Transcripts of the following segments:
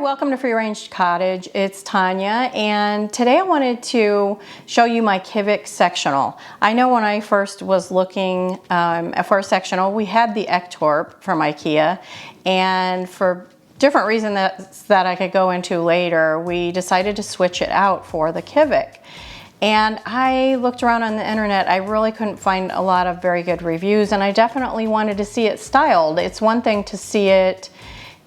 welcome to Free Range Cottage. It's Tanya, and today I wanted to show you my Kivik sectional. I know when I first was looking for a sectional, we had the Ektorp from IKEA, and for different reasons that I could go into later, we decided to switch it out for the Kivik. And I looked around on the internet. I really couldn't find a lot of very good reviews, and I definitely wanted to see it styled. It's one thing to see it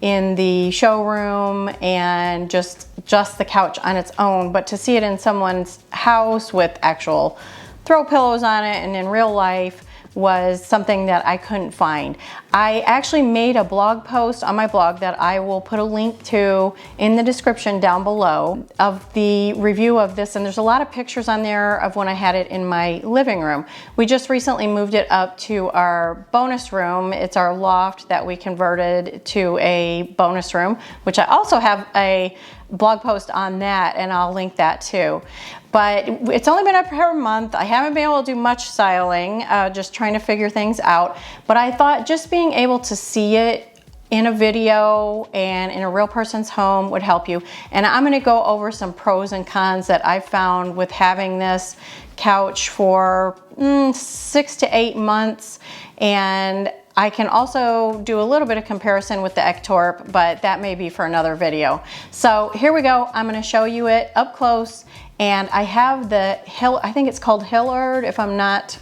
in the showroom and just the couch on its own, but to see it in someone's house with actual throw pillows on it and in real life was something that I couldn't find. I actually made a blog post on my blog that I will put a link to in the description down below of the review of this, and there's a lot of pictures on there of when I had it in my living room. We just recently moved it up to our bonus room. It's our loft that we converted to a bonus room, which I also have a blog post on that, and I'll link that too. But it's only been up for a month. I haven't been able to do much styling, just trying to figure things out. But I thought just being able to see it in a video and in a real person's home would help you. And I'm gonna go over some pros and cons that I've found with having this couch for 6 to 8 months. And I can also do a little bit of comparison with the Ektorp, but that may be for another video. So here we go. I'm gonna show you it up close. And I have the I think it's called Hilliard, if I'm not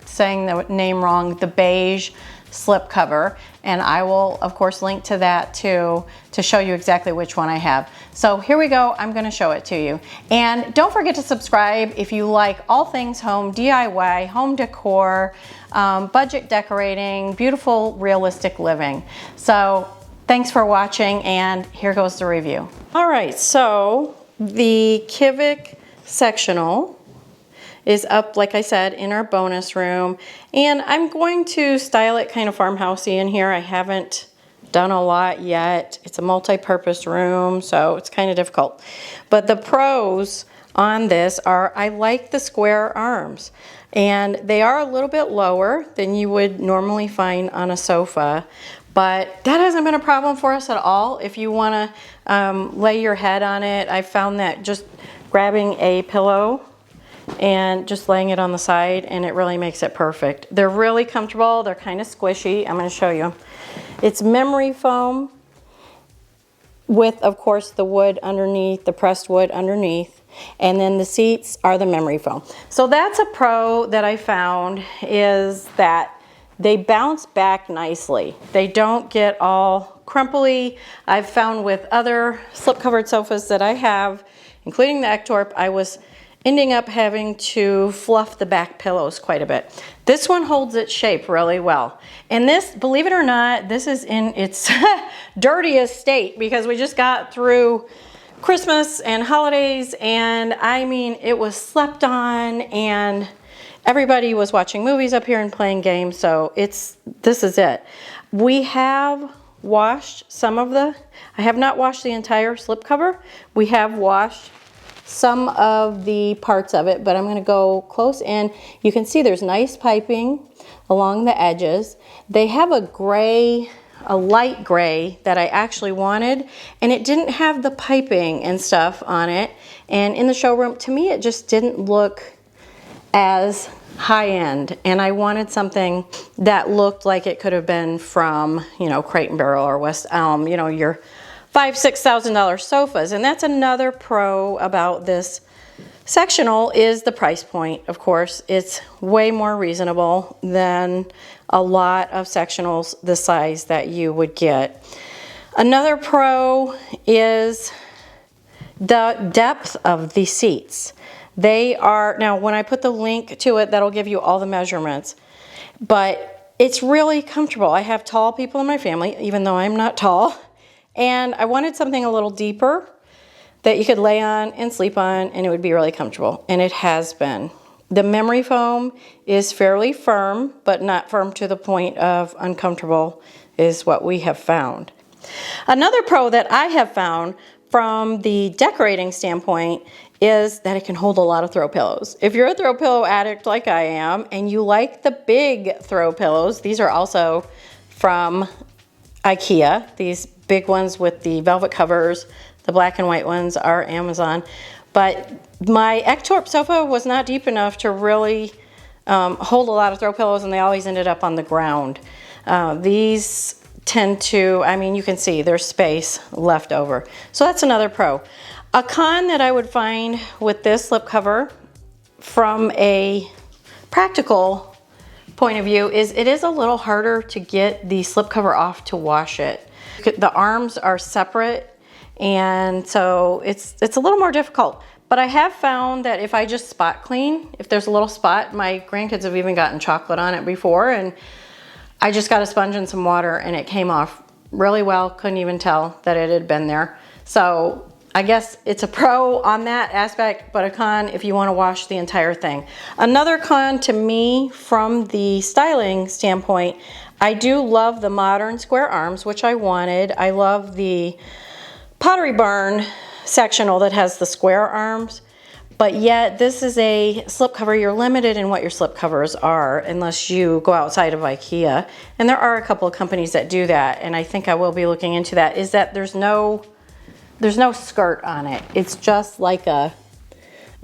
saying the name wrong, the beige slip cover. And I will, of course, link to that too to show you exactly which one I have. So here we go. I'm going to show it to you. And don't forget to subscribe if you like all things home, DIY, home decor, budget decorating, beautiful, realistic living. So thanks for watching, and here goes the review. All right, so the Kivik sectional is up, like I said, in our bonus room, and I'm going to style it kind of farmhousey in here. I haven't done a lot yet. It's a multi-purpose room, so it's kind of difficult. But the pros on this are I like the square arms, and they are a little bit lower than you would normally find on a sofa. But that hasn't been a problem for us at all. If you want to lay your head on it, I found that just grabbing a pillow and just laying it on the side, and it really makes it perfect. They're really comfortable. They're kind of squishy. I'm going to show you. It's memory foam with, of course, the wood underneath, the pressed wood underneath, and then the seats are the memory foam. So that's a pro that I found, is that they bounce back nicely. They don't get all crumply. I've found with other slip-covered sofas that I have, including the Ektorp, I was ending up having to fluff the back pillows quite a bit. This one holds its shape really well. And this, believe it or not, this is in its dirtiest state because we just got through Christmas and holidays, and I mean, it was slept on, and everybody was watching movies up here and playing games, so this is it. We have washed some of I have not washed the entire slipcover. We have washed some of the parts of it, but I'm gonna go close in. You can see there's nice piping along the edges. They have a light gray that I actually wanted, and it didn't have the piping and stuff on it. And in the showroom, to me, it just didn't look as high-end, and I wanted something that looked like it could have been from, you know, Crate and Barrel or West Elm, you know, your $5,000–6,000 sofas. And that's another pro about this sectional, is the price point. Of course, it's way more reasonable than a lot of sectionals the size that you would get. Another pro is the depth of the seats. They are, now when I put the link to it, that'll give you all the measurements, but it's really comfortable. I have tall people in my family, even though I'm not tall, and I wanted something a little deeper that you could lay on and sleep on, and it would be really comfortable, and it has been. The memory foam is fairly firm, but not firm to the point of uncomfortable, is what we have found. Another pro that I have found from the decorating standpoint is that it can hold a lot of throw pillows. If you're a throw pillow addict like I am, and you like the big throw pillows, these are also from IKEA, these big ones with the velvet covers. The black and white ones are Amazon. But my Ektorp sofa was not deep enough to really hold a lot of throw pillows, and they always ended up on the ground. These tend to, I mean, you can see there's space left over. So that's another pro. A con that I would find with this slipcover from a practical point of view is it is a little harder to get the slipcover off to wash it. The arms are separate, and so it's a little more difficult. But I have found that if I just spot clean, if there's a little spot, my grandkids have even gotten chocolate on it before, and I just got a sponge and some water and it came off really well. Couldn't even tell that it had been there. So I guess it's a pro on that aspect, but a con if you want to wash the entire thing. Another con to me from the styling standpoint, I do love the modern square arms, which I wanted. I love the Pottery Barn sectional that has the square arms, but yet this is a slipcover. You're limited in what your slipcovers are unless you go outside of IKEA, and there are a couple of companies that do that, and I think I will be looking into that. Is that there's no skirt on it. It's just like a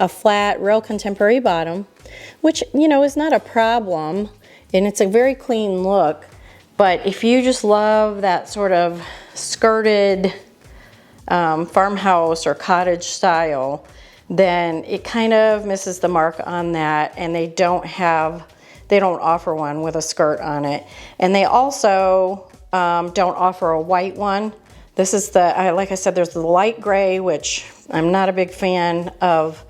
flat, real contemporary bottom, which, you know, is not a problem, and it's a very clean look. But if you just love that sort of skirted farmhouse or cottage style, then it kind of misses the mark on that, and they don't offer one with a skirt on it. And they also don't offer a white one. This is like I said, there's the light gray, which I'm not a big fan of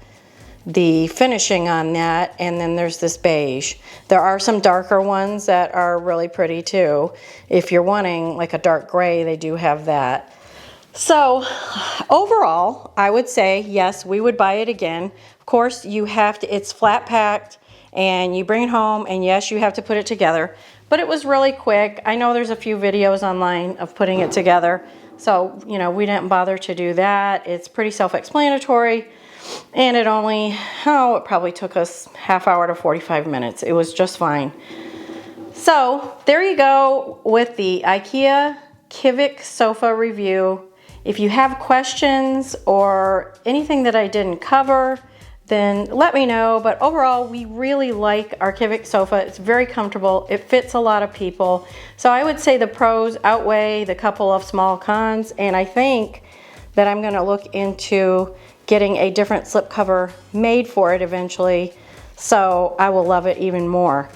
the finishing on that, and then there's this beige. There are some darker ones that are really pretty too. If you're wanting like a dark gray, they do have that. So overall, I would say yes, we would buy it again. Of course, you have to, it's flat packed and you bring it home, and yes, you have to put it together, but it was really quick. I know there's a few videos online of putting it together, so, you know, we didn't bother to do that. It's pretty self-explanatory, and it probably took us half hour to 45 minutes. It was just fine. So there you go with the IKEA Kivik sofa review. If you have questions or anything that I didn't cover, then let me know. But overall, we really like our Kivik sofa. It's very comfortable. It fits a lot of people. So I would say the pros outweigh the couple of small cons, and I think that I'm gonna look into getting a different slipcover made for it eventually, so I will love it even more.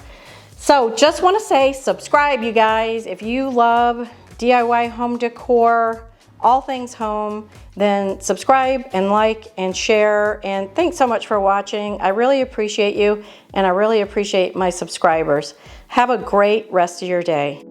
So just wanna say subscribe, you guys. If you love DIY home decor, all things home, then subscribe and like and share. And thanks so much for watching. I really appreciate you, and I really appreciate my subscribers. Have a great rest of your day.